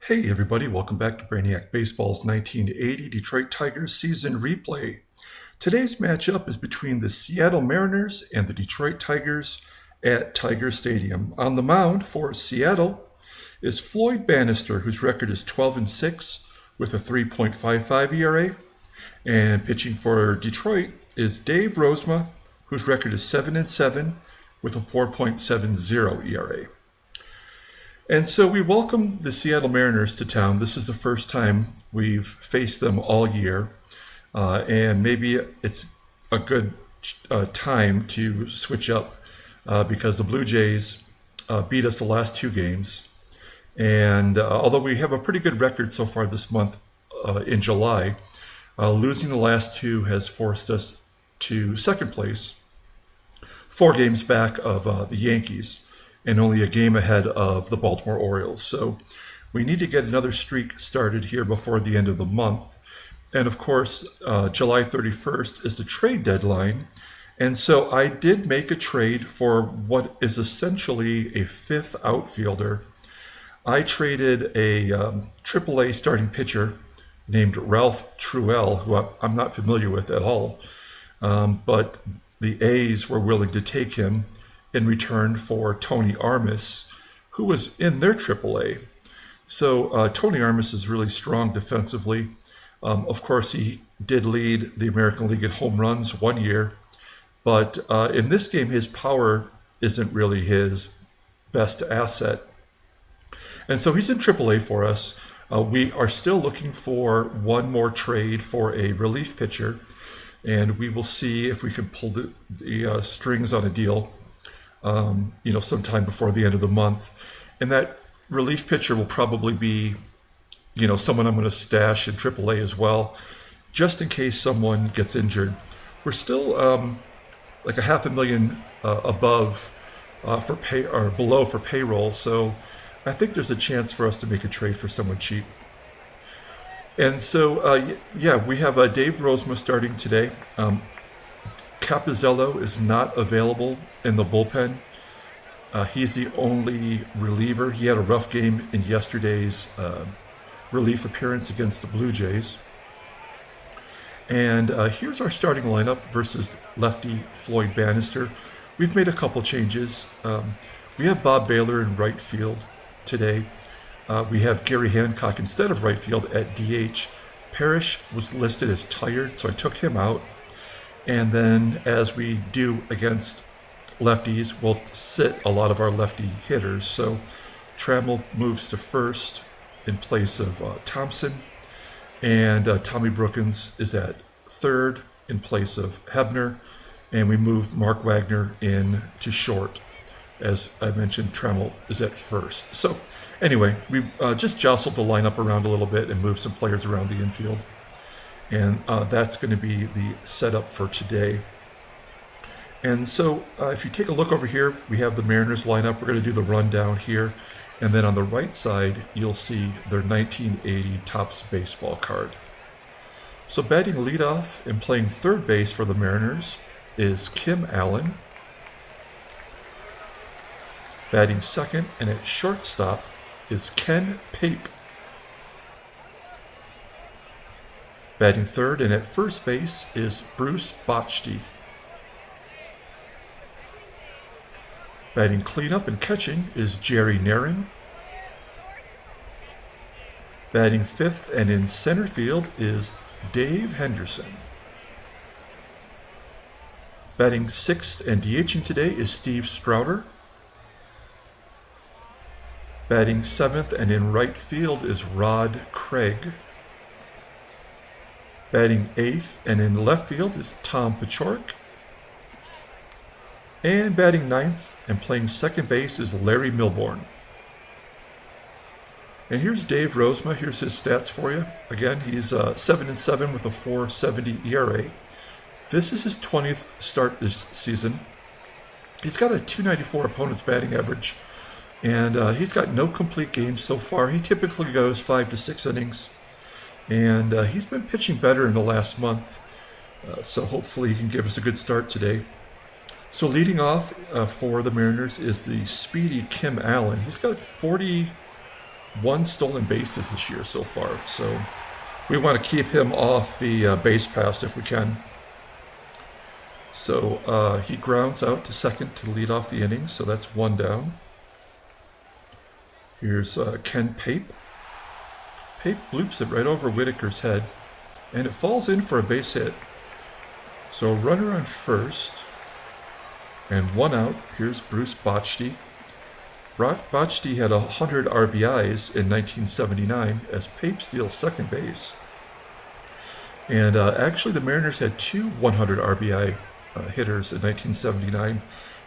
Hey everybody, welcome back to Brainiac Baseball's 1980 Detroit Tigers season replay. Today's matchup is between the Seattle Mariners and the Detroit Tigers at Tiger Stadium. On the mound for Seattle is Floyd Bannister, whose record is 12-6 with a 3.55 ERA. And pitching for Detroit is Dave Rozema, whose record is 7-7 with a 4.70 ERA. And so we welcome the Seattle Mariners to town. This is the first time we've faced them all year. And maybe it's a good time to switch up because the Blue Jays beat us the last two games. And although we have a pretty good record so far this month in July, losing the last two has forced us to second place, 4 games back of the Yankees, and only a game ahead of the Baltimore Orioles. So we need to get another streak started here before the end of the month. And of course, July 31st is the trade deadline. And so I did make a trade for what is essentially a 5th outfielder. I traded a AAA starting pitcher named Ralph Truel, who I'm not familiar with at all. But the A's were willing to take him in return for Tony Armas, who was in their AAA. So Tony Armas is really strong defensively. Of course, he did lead the American League in home runs one year, but in this game, his power isn't really his best asset. And so he's in AAA for us. We are still looking for one more trade for a relief pitcher, and we will see if we can pull the strings on a deal sometime before the end of the month. And that relief pitcher will probably be, someone I'm going to stash in AAA as well, just in case someone gets injured. We're still like a $500,000 above for pay or below for payroll, so I think there's a chance for us to make a trade for someone cheap. And so, we have Dave Rozema starting today. Capizzello is not available in the bullpen. He's the only reliever. He had a rough game in yesterday's relief appearance against the Blue Jays. And here's our starting lineup versus lefty Floyd Bannister. We've made a couple changes. We have Bob Baylor in right field today. We have Gary Hancock instead of right field at DH. Parrish was listed as tired, so I took him out. And then, as we do against lefties, we'll sit a lot of our lefty hitters. So Trammell moves to first in place of Thompson, and Tommy Brookens is at third in place of Hebner, and we move Mark Wagner in to short. As I mentioned, Trammell is at first. So anyway, we just jostled the lineup around a little bit and moved some players around the infield. And that's going to be the setup for today. And so if you take a look over here, we have the Mariners lineup. We're going to do the rundown here. And then on the right side, you'll see their 1980 Topps baseball card. So batting leadoff and playing third base for the Mariners is Kim Allen. Batting second and at shortstop is Ken Pape. Batting third and at first base is Bruce Bochy. Batting cleanup and catching is Jerry Narin. Batting fifth and in center field is Dave Henderson. Batting sixth and DHing today is Steve Strouder. Batting seventh and in right field is Rod Craig. Batting eighth and in left field is Tom Paciorek. And batting ninth and playing second base is Larry Milbourne. And here's Dave Rozema. Here's his stats for you. Again, he's 7-7 with a 4.70 ERA. This is his 20th start this season. He's got a 294 opponent's batting average, and he's got no complete games so far. He typically goes 5 to 6 innings. And he's been pitching better in the last month, so hopefully he can give us a good start today. So leading off for the Mariners is the speedy Kim Allen. He's got 40 1 stolen bases this year so far. So we want to keep him off the base paths if we can. So he grounds out to second to lead off the inning, so that's 1 down. Here's Ken Pape. Pape bloops it right over Whitaker's head, and it falls in for a base hit. So a runner on first, and 1 out. Here's Bruce Bochy. Bochy had 100 RBIs in 1979 as Pape steals second base. And actually the Mariners had 2 100 RBI hitters in 1979.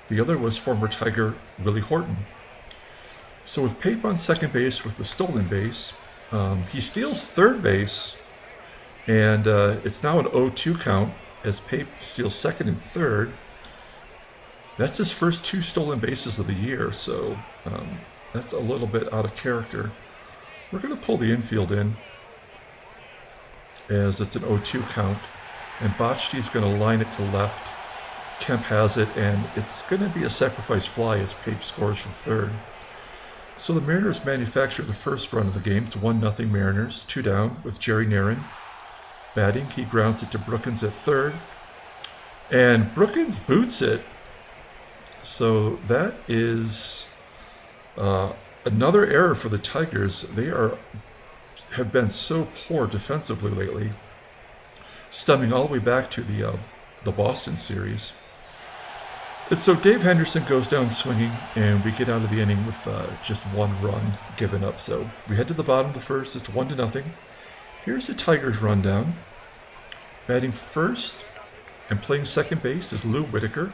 The other was former Tiger Willie Horton. So with Pape on second base with the stolen base, he steals third base, and it's now an 0-2 count as Pape steals second and third. That's his first 2 stolen bases of the year, so that's a little bit out of character. We're going to pull the infield in as it's an 0-2 count, and Bochy's going to line it to left. Kemp has it, and it's going to be a sacrifice fly as Pape scores from third. So the Mariners manufacture the first run of the game. It's 1-0 Mariners, 2 down with Jerry Narron. Batting, he grounds it to Brookens at third, and Brookens boots it. So that is another error for the Tigers. They have been so poor defensively lately, stemming all the way back to the Boston series. And so Dave Henderson goes down swinging, and we get out of the inning with just 1 run given up. So we head to the bottom of the first. It's 1-0. Here's the Tigers rundown. Batting first and playing second base is Lou Whitaker.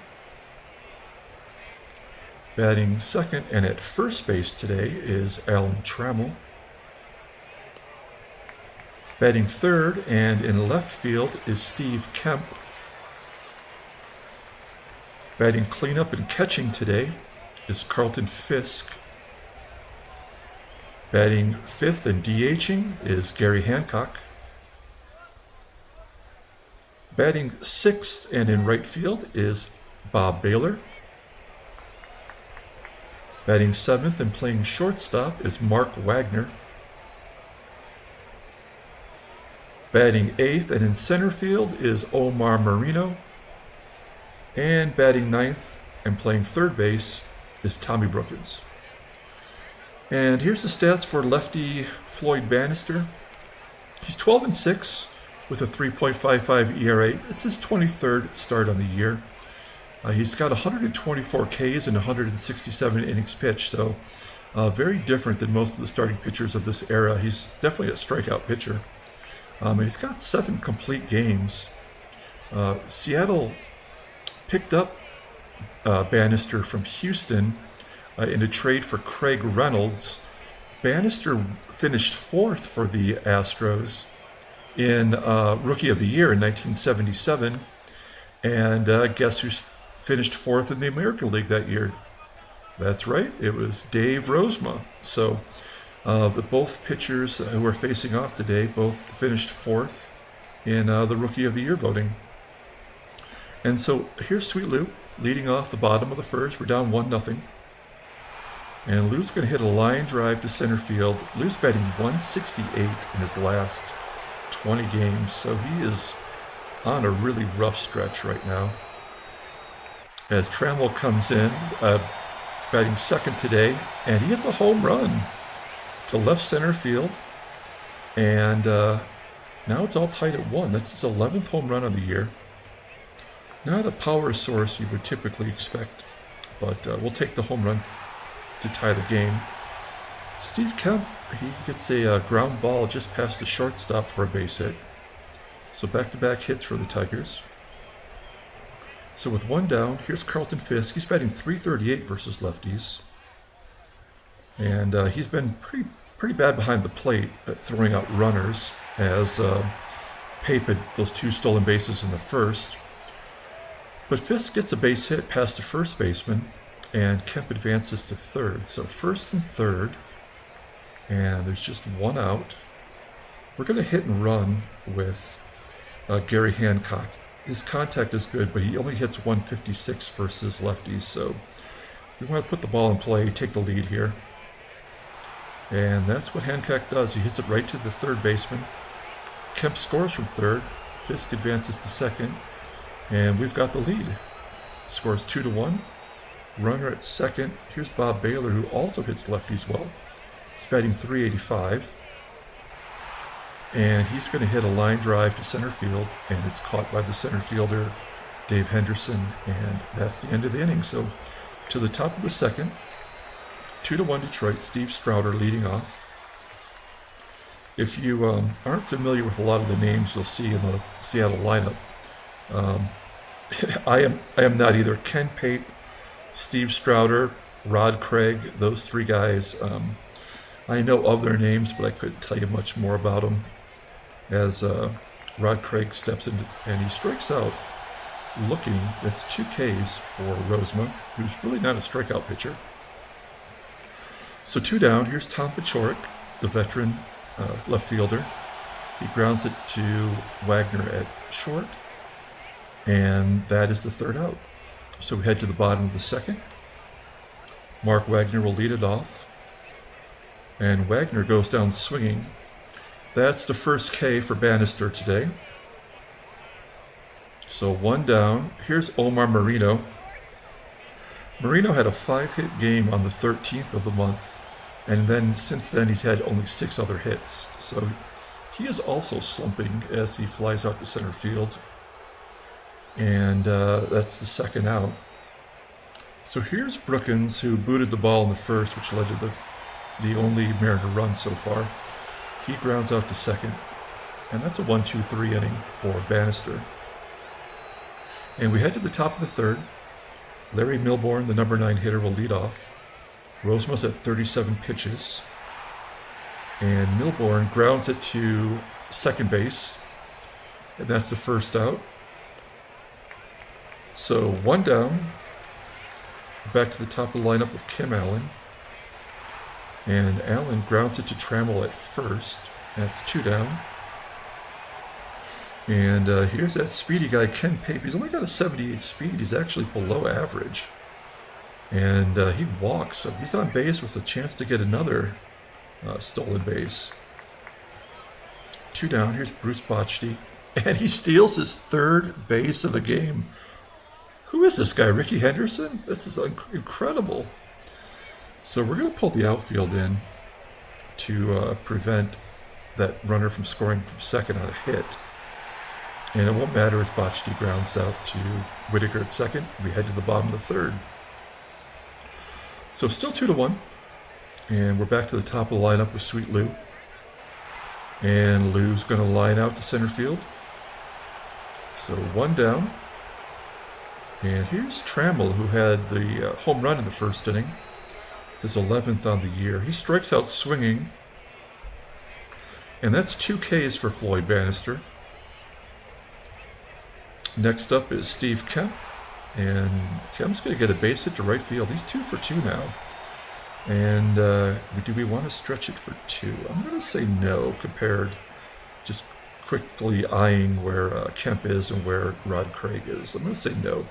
Batting second and at first base today is Alan Trammell. Batting third and in left field is Steve Kemp. Batting cleanup and catching today is Carlton Fisk. Batting fifth and DHing is Gary Hancock. Batting sixth and in right field is Bob Baylor. Batting seventh and playing shortstop is Mark Wagner. Batting eighth and in center field is Omar Marino. And batting ninth and playing third base is Tommy Brookens. And here's the stats for lefty Floyd Bannister. He's 12-6 with a 3.55 ERA. It's his 23rd start on the year. He's got 124 Ks and 167 innings pitched, so very different than most of the starting pitchers of this era. He's definitely a strikeout pitcher. And he's got 7 complete games. Seattle picked up Bannister from Houston in a trade for Craig Reynolds. Bannister finished 4th for the Astros in Rookie of the Year in 1977. And guess who finished 4th in the American League that year? That's right, it was Dave Rozema. So both pitchers who are facing off today both finished 4th in the Rookie of the Year voting. And so here's Sweet Lou leading off the bottom of the first. We're down 1-0. And Lou's going to hit a line drive to center field. Lou's batting 168 in his last 20 games, so he is on a really rough stretch right now. As Trammell comes in, batting second today, and he hits a home run to left center field. And now it's all tied at 1. That's his 11th home run of the year. Not a power source you would typically expect, but we'll take the home run to tie the game. Steve Kemp, he gets a ground ball just past the shortstop for a base hit. So back-to-back hits for the Tigers. So with 1 down, here's Carlton Fisk. He's batting .338 versus lefties. And he's been pretty bad behind the plate at throwing out runners, as Pape had those 2 stolen bases in the first. But Fisk gets a base hit past the first baseman, and Kemp advances to third. So first and third, and there's just 1 out. We're going to hit and run with Gary Hancock. His contact is good, but he only hits 156 versus lefties, so we want to put the ball in play, take the lead here. And that's what Hancock does. He hits it right to the third baseman. Kemp scores from third. Fisk advances to second. And we've got the lead. Scores 2-1. Runner at second. Here's Bob Baylor, who also hits lefties well. He's batting .385. And he's going to hit a line drive to center field, and it's caught by the center fielder, Dave Henderson, and that's the end of the inning. So to the top of the second, 2-1 Detroit, Steve Strouder leading off. If you aren't familiar with a lot of the names you'll see in the Seattle lineup, I am not either. Ken Pape, Steve Strouder, Rod Craig, those three guys, I know of their names, but I couldn't tell you much more about them. As Rod Craig steps in and he strikes out looking, that's 2 Ks for Rozema, who's really not a strikeout pitcher. So 2 down, here's Tom Paciorek, the veteran left fielder. He grounds it to Wagner at short, and that is the third out. So we head to the bottom of the second. Mark Wagner will lead it off, and Wagner goes down swinging. That's the first K for Bannister today. So 1 down. Here's Omar Marino. Marino had a 5-hit game on the 13th of the month, and then since then he's had only 6 other hits. So he is also slumping as he flies out to center field. And that's the second out. So here's Brookens, who booted the ball in the first, which led to the only Mariner run so far. He grounds out to second, and that's a 1-2-3 inning for Bannister. And we head to the top of the third. Larry Milbourne, the number 9 hitter, will lead off. Rozema's at 37 pitches, and Milbourne grounds it to second base, and that's the first out. So 1 down. Back to the top of the lineup with Kim Allen. And Allen grounds it to Trammell at first. That's 2 down. And here's that speedy guy, Ken Pape. He's only got a 78 speed. He's actually below average. And he walks, so he's on base with a chance to get another stolen base. 2 down. Here's Bruce Bochy. And he steals his 3rd base of the game. Who is this guy, Ricky Henderson? This is incredible. So we're going to pull the outfield in to prevent that runner from scoring from second on a hit. And it won't matter as Bochy grounds out to Whitaker at second. We head to the bottom of the third. So still 2-1. And we're back to the top of the lineup with Sweet Lou. And Lou's going to line out to center field. So 1 down. And here's Trammell, who had the home run in the first inning. His 11th on the year. He strikes out swinging. And that's 2 Ks for Floyd Bannister. Next up is Steve Kemp. And Kemp's going to get a base hit to right field. He's 2 for 2 now. And do we want to stretch it for 2? I'm going to say no, compared, just quickly eyeing where Kemp is and where Rod Craig is. I'm going to say no.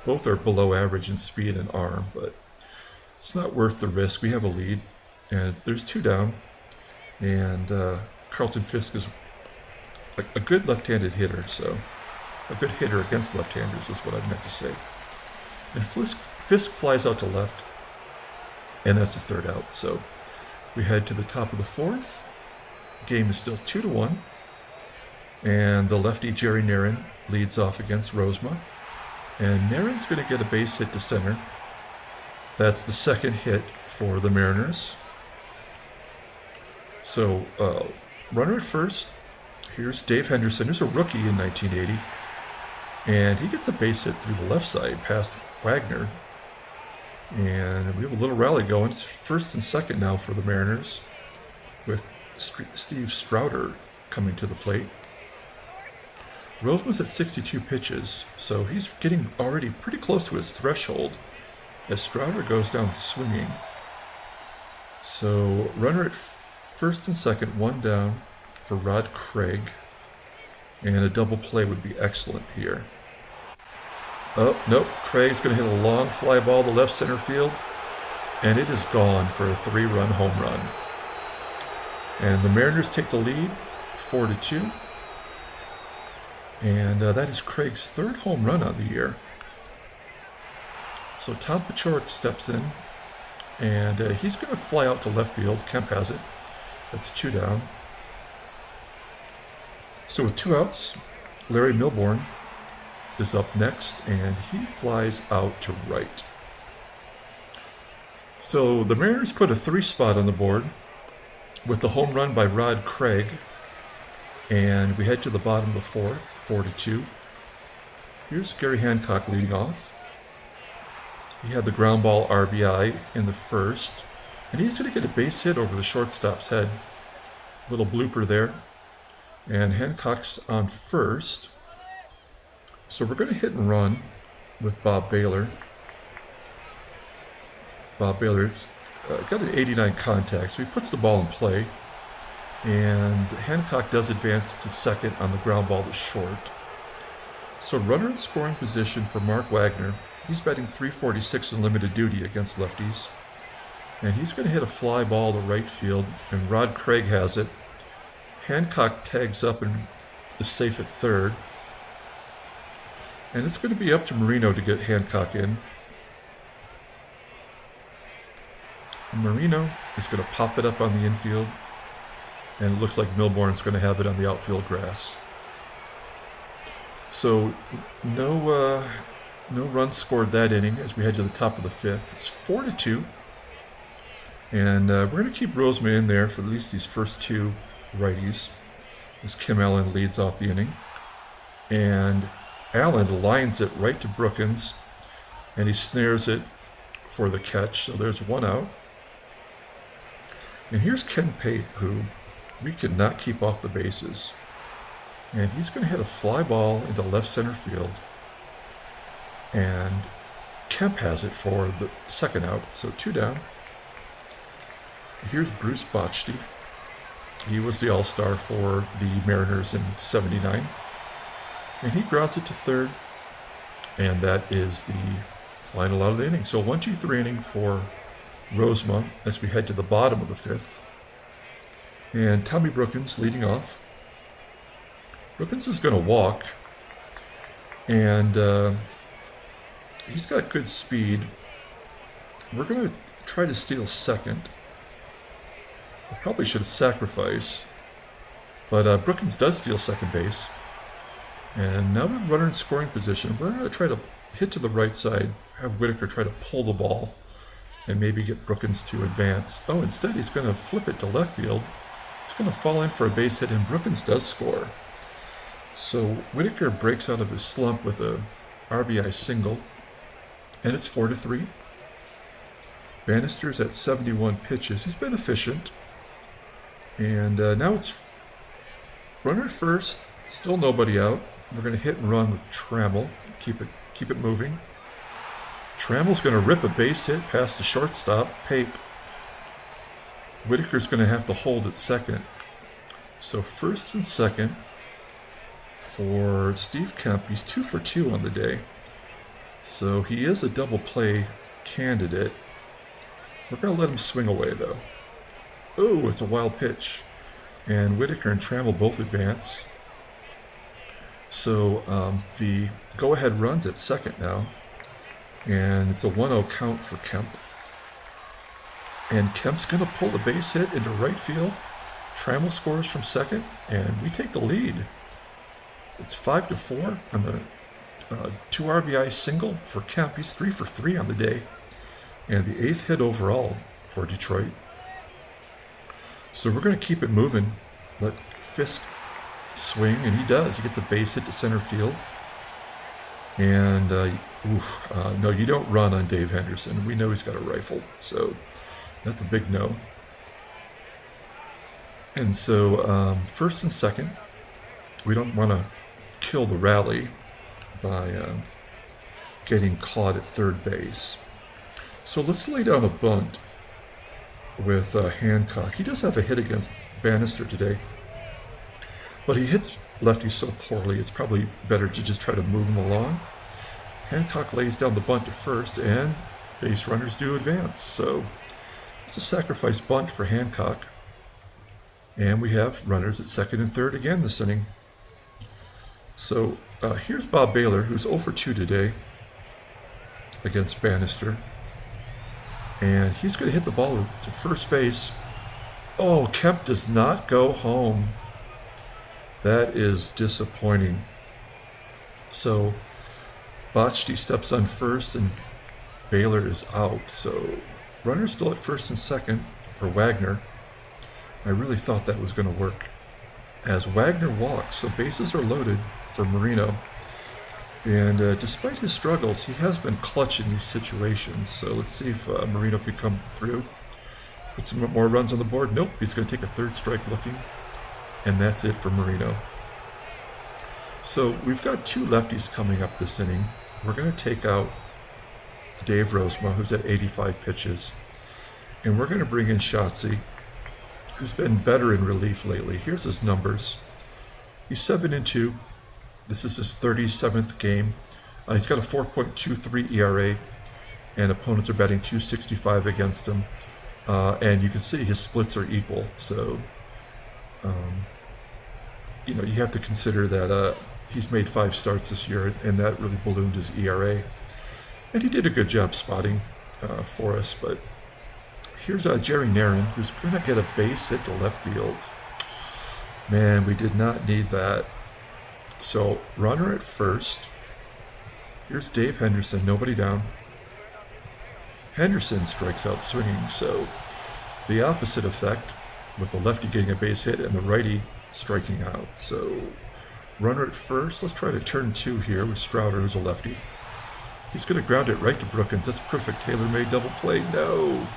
Both are below average in speed and arm, but it's not worth the risk. We have a lead, and there's 2 down. And Carlton Fisk is a good left-handed hitter, so a good hitter against left-handers is what I meant to say. And Fisk flies out to left, and that's the 3rd out. So we head to the top of the 4th. Game is still 2-1, and the lefty Jerry Narron leads off against Rozema. And Narron's going to get a base hit to center. That's the 2nd hit for the Mariners. So, runner at first. Here's Dave Henderson, who's a rookie in 1980. And he gets a base hit through the left side past Wagner. And we have a little rally going. It's 1st and 2nd now for the Mariners, with Steve Strouder coming to the plate. Rozema's at 62 pitches, so he's getting already pretty close to his threshold as Strouder goes down swinging. So runner at 1st and 2nd, 1 down for Rod Craig, and a double play would be excellent here. Oh, nope, Craig's going to hit a long fly ball to left center field, and it is gone for a 3-run home run. And the Mariners take the lead 4-2. And that is Craig's third home run on the year. So Tom Paciorek steps in, and he's going to fly out to left field. Kemp has it. That's 2 down. So with 2 outs, Larry Milbourne is up next, and he flies out to right. So the Mariners put a 3 spot on the board with the home run by Rod Craig, and we head to the bottom of the 4th, 4-2. Here's Gary Hancock leading off. He had the ground ball RBI in the 1st, and he's going to get a base hit over the shortstop's head. Little blooper there. And Hancock's on 1st. So we're going to hit and run with Bob Baylor. Bob Baylor's got an 89 contact, so he puts the ball in play. And Hancock does advance to second on the ground ball to short. So runner in scoring position for Mark Wagner. He's batting .346 in limited duty against lefties. And he's going to hit a fly ball to right field, and Rod Craig has it. Hancock tags up and is safe at third. And it's going to be up to Marino to get Hancock in. And Marino is going to pop it up on the infield. And it looks like Milbourne's going to have it on the outfield grass. So no runs scored that inning as we head to the top of the 5th. It's 4-2. And we're going to keep Rozema in there for at least these first 2 righties as Kim Allen leads off the inning. And Allen lines it right to Brookens, and he snares it for the catch. So there's 1 out. And here's Ken Pape, who we could not keep off the bases. And he's going to hit a fly ball into left center field. And Kemp has it for the 2nd out, so 2 down. Here's Bruce Bochy. He was the all-star for the Mariners in '79. And he grounds it to third. And that is the final out of the inning. So 1-2-3 inning for Rozema as we head to the bottom of the 5th. And Tommy Brookens leading off. Brookens is going to walk. And he's got good speed. We're going to try to steal second. I probably should sacrifice. But Brookens does steal second base. And now we have a runner in scoring position. We're going to try to hit to the right side, have Whitaker try to pull the ball, and maybe get Brookens to advance. Oh, instead he's going to flip it to left field. It's going to fall in for a base hit, and Brookens does score. So Whitaker breaks out of his slump with a RBI single, and it's 4-3. Bannister's at 71 pitches. He's been efficient. And now it's runner at first, still nobody out. We're going to hit and run with Trammell, keep it moving. Trammell's going to rip a base hit past the shortstop, Pape. Whitaker's going to have to hold at second. So first and second for Steve Kemp. He's 2 for 2 on the day. So he is a double play candidate. We're going to let him swing away, though. Oh, it's a wild pitch. And Whitaker and Trammell both advance. So the go-ahead runs at second now. And it's a 1-0 count for Kemp. And Kemp's going to pull the base hit into right field. Trammell scores from second, and we take the lead. It's 5-4 on the 2 RBI single for Kemp. He's 3 for 3 on the day. And the 8th hit overall for Detroit. So we're going to keep it moving. Let Fisk swing, and he does. He gets a base hit to center field. And, no, you don't run on Dave Henderson. We know he's got a rifle, so that's a big no. And so first and second, we don't want to kill the rally by getting caught at third base. So let's lay down a bunt with Hancock. He does have a hit against Bannister today, but he hits lefty so poorly, it's probably better to just try to move him along. Hancock lays down the bunt to first, and base runners do advance. So it's a sacrifice bunt for Hancock. And we have runners at second and third again this inning. So here's Bob Baylor, who's 0 for 2 today against Bannister. And he's going to hit the ball to first base. Oh, Kemp does not go home. That is disappointing. So Botchty steps on first and Baylor is out. So runner's still at first and second for Wagner. I really thought that was going to work. As Wagner walks, so bases are loaded for Marino. And despite his struggles, he has been clutch in these situations. So let's see if Marino could come through. Put some more runs on the board. Nope, he's going to take a third strike looking. And that's it for Marino. So we've got 2 lefties coming up this inning. We're going to take out Dave Rozema, who's at 85 pitches. And we're going to bring in Shotzi, who's been better in relief lately. Here's his numbers. He's 7-2. This is his 37th game. He's got a 4.23 ERA, and opponents are batting .265 against him. And you can see his splits are equal. So, you have to consider that he's made 5 starts this year, and that really ballooned his ERA. And he did a good job spotting for us. But here's Jerry Narin, who's going to get a base hit to left field. Man, we did not need that. So, runner at first. Here's Dave Henderson, nobody down. Henderson strikes out swinging, so the opposite effect with the lefty getting a base hit and the righty striking out. So, runner at first. Let's try to turn 2 here with Strouder, who's a lefty. He's going to ground it right to Brookens. That's perfect tailor-made double play. No!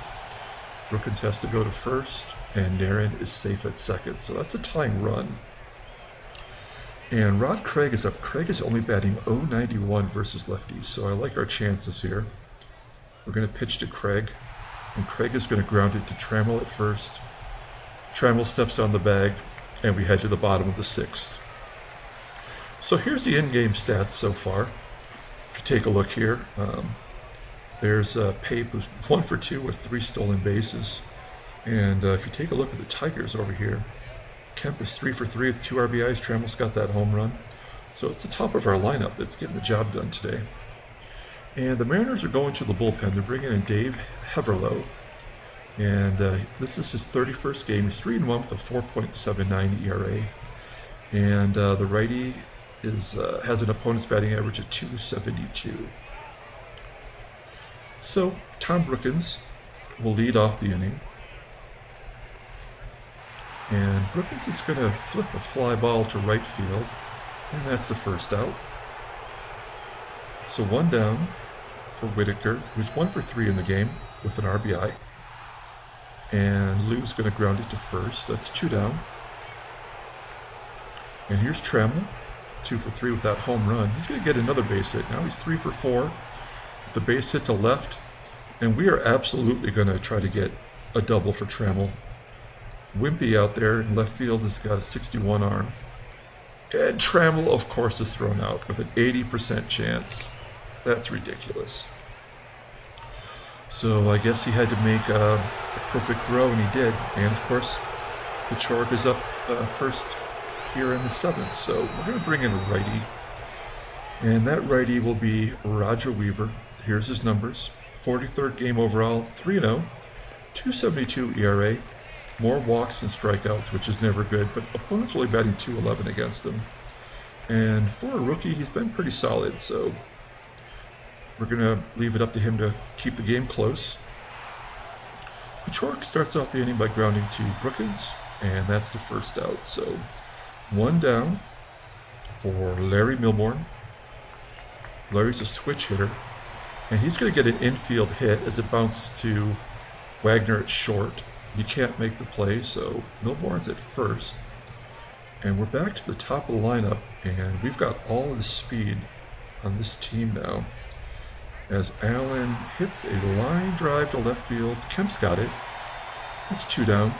Brookens has to go to first, and Narin is safe at second. So that's a tying run. And Rod Craig is up. Craig is only batting .091 versus lefties, so I like our chances here. We're going to pitch to Craig, and Craig is going to ground it to Trammell at first. Trammell steps on the bag, and we head to the bottom of the 6th. So here's the in-game stats so far. If you take a look here, there's Pape, who's 1 for 2 with 3 stolen bases. And if you take a look at the Tigers over here, Kemp is 3 for 3 with 2 RBIs. Trammell's got that home run. So it's the top of our lineup that's getting the job done today. And the Mariners are going to the bullpen. They're bringing in Dave Heverlow. And this is his 31st game. He's 3-1 with a 4.79 ERA. And the righty has an opponent's batting average of .272. So Tom Brookens will lead off the inning. And Brookens is going to flip a fly ball to right field, and that's the first out. So 1 down for Whitaker, who's 1 for 3 in the game with an RBI. And Lou's going to ground it to first. That's 2 down. And here's Trammell, 2 for 3 with that home run. He's going to get another base hit. Now he's 3 for 4 with the base hit to left. And we are absolutely going to try to get a double for Trammell. Wimpy out there in left field has got a 61 arm. And Trammell, of course, is thrown out with an 80% chance. That's ridiculous. So I guess he had to make a perfect throw, and he did. And, of course, Pachork is up first here in the 7th. So we're going to bring in a righty. And that righty will be Roger Weaver. Here's his numbers. 43rd game overall, 3-0, .272 ERA. More walks than strikeouts, which is never good, but opponents only batting .211 against him. And for a rookie, he's been pretty solid, so we're going to leave it up to him to keep the game close. Pachork starts off the inning by grounding to Brookens, and that's the first out. So 1 down for Larry Milbourne. Larry's a switch hitter, and he's going to get an infield hit as it bounces to Wagner at short. He can't make the play, so Milbourne's at first. And we're back to the top of the lineup, and we've got all of the speed on this team now. As Allen hits a line drive to left field. Kemp's got it. That's 2 down.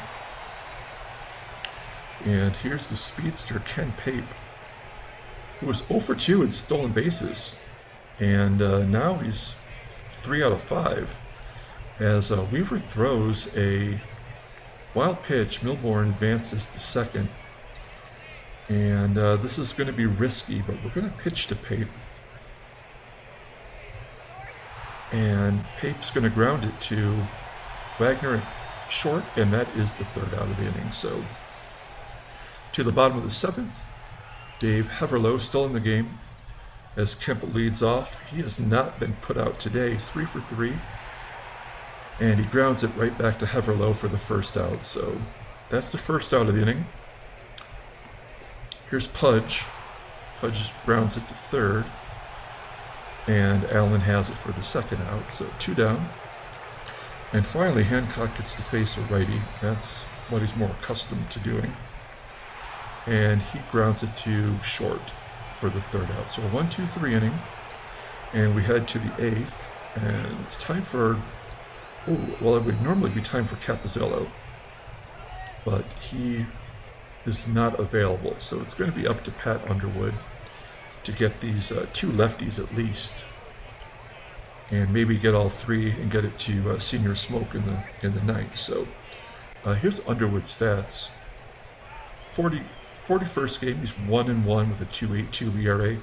And here's the speedster, Ken Pape, who was 0 for 2 in stolen bases. And now he's 3 out of 5. As Weaver throws a Wild pitch, Milbourne advances to second. And this is going to be risky, but we're going to pitch to Pape. And Pape's going to ground it to Wagner at short, and that is the third out of the inning. So to the bottom of the seventh, Dave Heverlow still in the game as Kemp leads off. He has not been put out today, 3 for 3. And he grounds it right back to Heverlow for the first out. So that's the first out of the inning. Here's Pudge. Pudge grounds it to third. And Allen has it for the second out. So 2 down. And finally, Hancock gets to face a righty. That's what he's more accustomed to doing. And he grounds it to short for the third out. So a 1-2-3 inning. And we head to the eighth. And it's time for... well, it would normally be time for Capozzello. But he is not available. So it's going to be up to Pat Underwood to get these 2 lefties at least. And maybe get all 3 and get it to Senior Smoke in the ninth. So here's Underwood's stats. 41st game, he's 1-1 with a 2.82 ERA.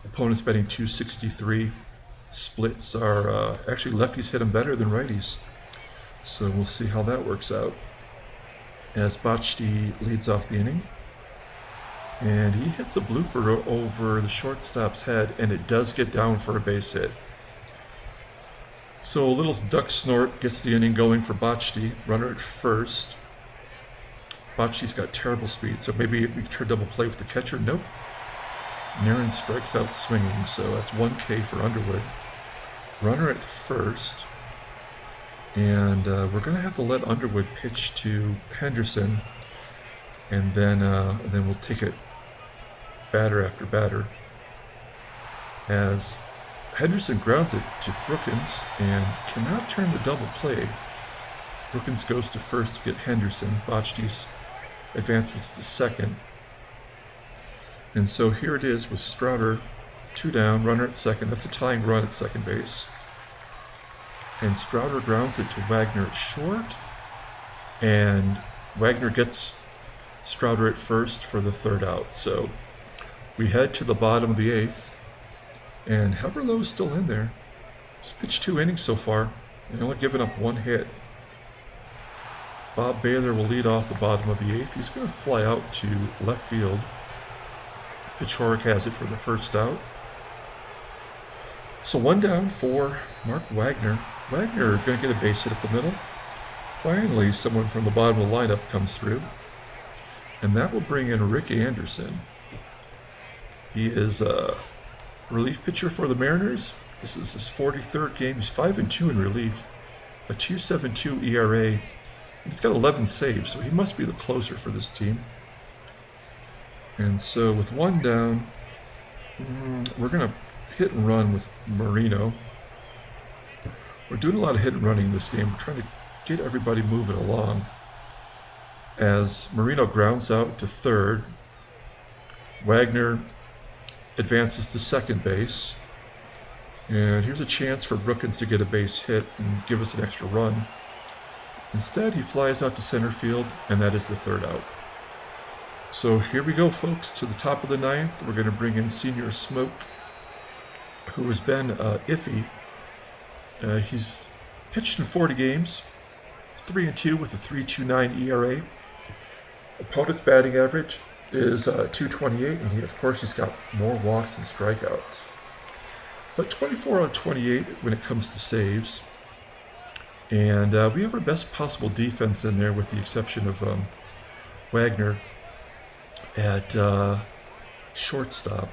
Opponents batting .263. Splits are actually lefties hit him better than righties. So we'll see how that works out. As Bachty leads off the inning. And he hits a blooper over the shortstop's head, and it does get down for a base hit. So a little duck snort gets the inning going for Bachty. Runner at first. Bachty's got terrible speed, so maybe we try double play with the catcher. Nope. Nairn strikes out swinging, so that's 1K for Underwood. Runner at first. And we're going to have to let Underwood pitch to Henderson. And then we'll take it batter after batter. As Henderson grounds it to Brookens and cannot turn the double play. Brookens goes to first to get Henderson. Bachty advances to second. And so here it is with Strouder, 2 down, runner at second. That's a tying run at second base. And Strouder grounds it to Wagner at short. And Wagner gets Strouder at first for the third out. So we head to the bottom of the eighth. And Heverlow's still in there. He's pitched 2 innings so far, and only given up 1 hit. Bob Baylor will lead off the bottom of the eighth. He's going to fly out to left field. Paciorek has it for the first out. So 1 down for Mark Wagner. Wagner going to get a base hit up the middle. Finally, someone from the bottom of the lineup comes through. And that will bring in Rick Anderson. He is a relief pitcher for the Mariners. This is his 43rd game. He's 5-2 in relief. A 2.72 ERA. He's got 11 saves, so he must be the closer for this team. And so with 1 down, we're going to hit and run with Marino. We're doing a lot of hit and running in this game. We're trying to get everybody moving along. As Marino grounds out to third, Wagner advances to second base. And here's a chance for Brookens to get a base hit and give us an extra run. Instead, he flies out to center field, and that is the third out. So here we go, folks, to the top of the ninth. We're going to bring in Senior Smoke, who has been iffy. He's pitched in 40 games, 3-2 with a 3.29 ERA. Opponent's batting average is 228, and of course he's got more walks than strikeouts. But 24 on 28 when it comes to saves. And we have our best possible defense in there with the exception of Wagner at shortstop.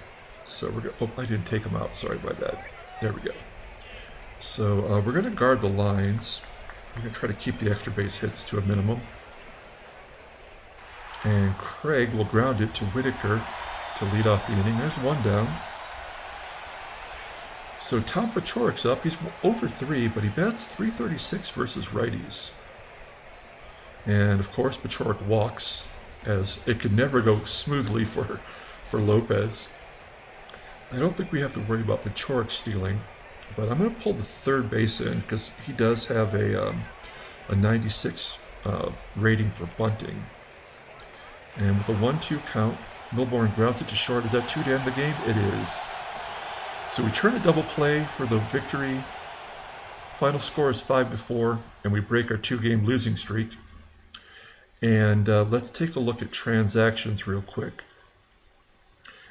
So we're going I didn't take him out, sorry about that. There we go. So we're going to guard the lines. We're going to try to keep the extra base hits to a minimum. And Craig will ground it to Whitaker to lead off the inning. There's 1 down. So Tom Pachorek's up. He's over 3, but he bats .336 versus righties. And of course, Pachorek walks, as it could never go smoothly for Lopez. I don't think we have to worry about Pachorek stealing, but I'm going to pull the third base in because he does have a 96 rating for bunting. And with a 1-2 count, Milbourne grounds it to short. Is that 2 to end the game? It is. So we turn a double play for the victory. Final score is 5-4, and we break our 2-game losing streak. And let's take a look at transactions real quick.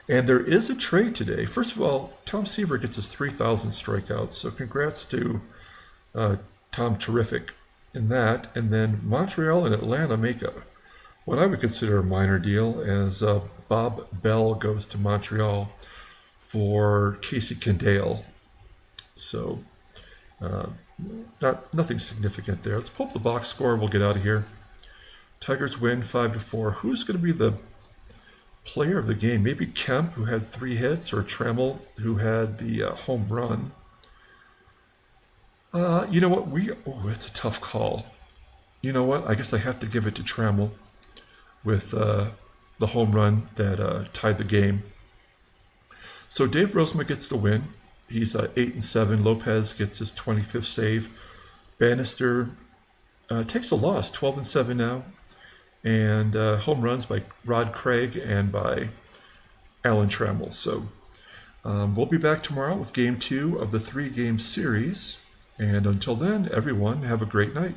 And there is a trade today. First of all, Tom Seaver gets his 3,000 strikeouts, so congrats to Tom Terrific in that. And then Montreal and Atlanta make what I would consider a minor deal, as Bob Bell goes to Montreal for Casey Kendale. So nothing significant there. Let's pull up the box score. We'll get out of here. Tigers win 5-4. Who's going to be the player of the game? Maybe Kemp, who had 3 hits, or Trammell, who had the home run. You know what? It's a tough call. You know what? I guess I have to give it to Trammell with the home run that tied the game. So Dave Rozema gets the win. He's 8-7. Lopez gets his 25th save. Bannister takes a loss, 12-7 now. And home runs by Rod Craig and by Alan Trammell. So we'll be back tomorrow with Game 2 of the 3-game series. And until then, everyone, have a great night.